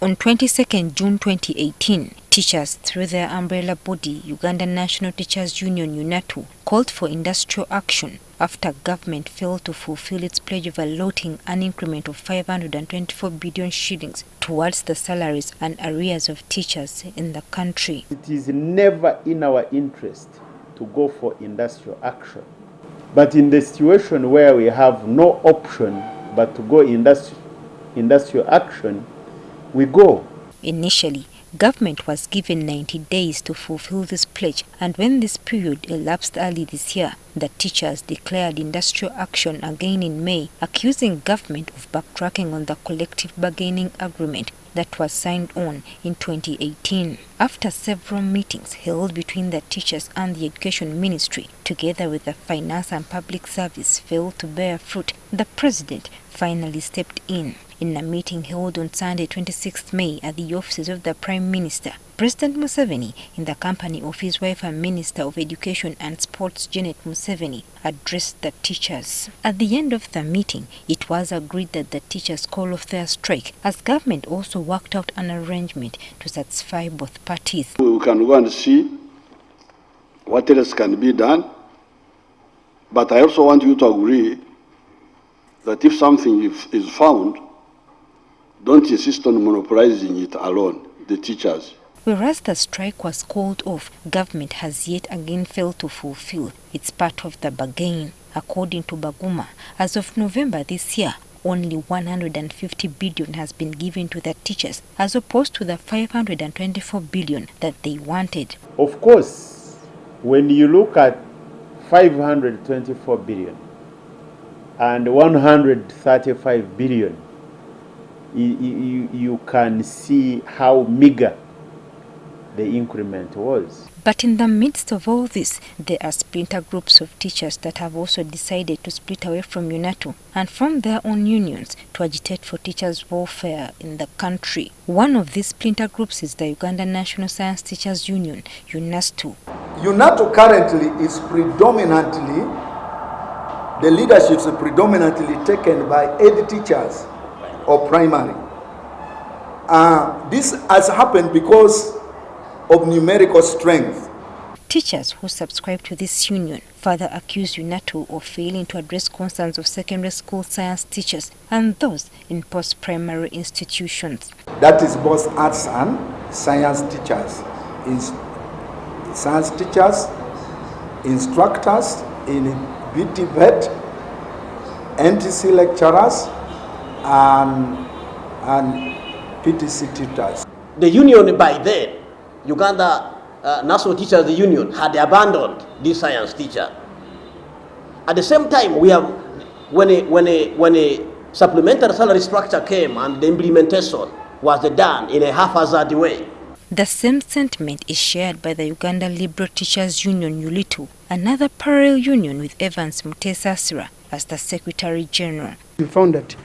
On 22nd June 2018, teachers, through their umbrella body, Uganda National Teachers Union UNATU, called for industrial action after government failed to fulfill its pledge of allotting an increment of 524 billion shillings towards the salaries and arrears of teachers in the country. It is never in our interest to go for industrial action. But in the situation where we have no option but to go industrial action, we go. Initially, government was given 90 days to fulfill this pledge, and when this period elapsed early this year, the teachers declared industrial action again in May, accusing government of backtracking on the collective bargaining agreement that was signed on in 2018. After several meetings held between the teachers and the Education Ministry, together with the Finance and Public Service, failed to bear fruit, the President finally stepped in. In a meeting held on Sunday, 26th May at the offices of the Prime Minister, President Museveni, in the company of his wife and Minister of Education and Sports Janet Museveni, addressed the teachers. At the end of the meeting, it was agreed that the teachers call off their strike, as government also worked out an arrangement to satisfy both parties. We can go and see what else can be done, but I also want you to agree that if something is found, don't insist on monopolizing it alone, the teachers. Whereas the strike was called off, government has yet again failed to fulfill its part of the bargain. According to Baguma, as of November this year, only 150 billion has been given to the teachers, as opposed to the 524 billion that they wanted. Of course, when you look at 524 billion and 135 billion, you can see how meager the increment was. But in the midst of all this, there are splinter groups of teachers that have also decided to split away from UNATU and form their own unions to agitate for teachers' welfare in the country. One of these splinter groups is the Uganda National Science Teachers Union, UNATU. UNATU currently is predominantly, the leadership is predominantly taken by ed teachers or primary. This has happened because of numerical strength. Teachers who subscribe to this union further accuse UNATU of failing to address concerns of secondary school science teachers and those in post-primary institutions. That is both arts and science teachers. Science teachers, instructors in BT vet, NTC lecturers, and PTC tutors. The union by then, Uganda National Teachers Union, had abandoned this science teacher. At the same time, we have, when a supplementary salary structure came and the implementation was done in a haphazard way. The same sentiment is shared by the Uganda Liberal Teachers Union ULITU, another parallel union with Evans Mutesasira as the Secretary General. We found that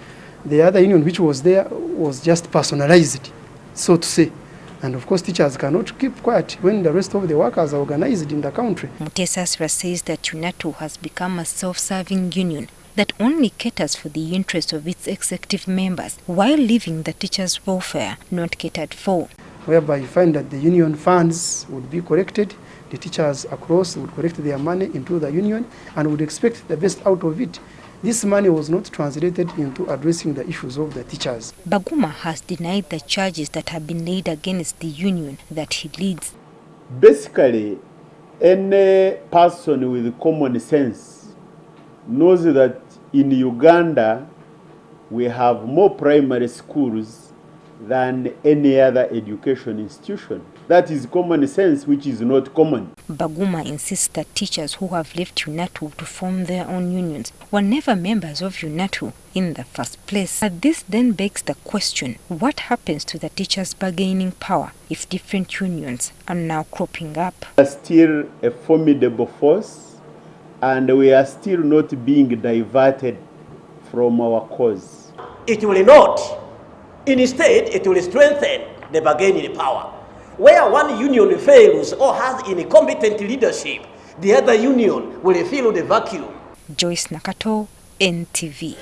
the other union which was there was just personalized, so to say. And of course, teachers cannot keep quiet when the rest of the workers are organized in the country. Mutesasira says that UNATU has become a self-serving union that only caters for the interests of its executive members, while leaving the teachers' welfare not catered for. Whereby you find that the union funds would be collected, the teachers across would collect their money into the union and would expect the best out of it. This money was not translated into addressing the issues of the teachers. Baguma has denied the charges that have been laid against the union that he leads. Basically, any person with common sense knows that in Uganda we have more primary schools than any other education institution. That is common sense, which is not common. Baguma insists that teachers who have left UNATU to form their own unions were never members of UNATU in the first place. But this then begs the question, what happens to the teachers' bargaining power if different unions are now cropping up? We are still a formidable force, and we are still not being diverted from our cause. It will not. Instead, it will strengthen the bargaining power. Where one union fails or has incompetent leadership, the other union will fill the vacuum. Joyce Nakato, NTV.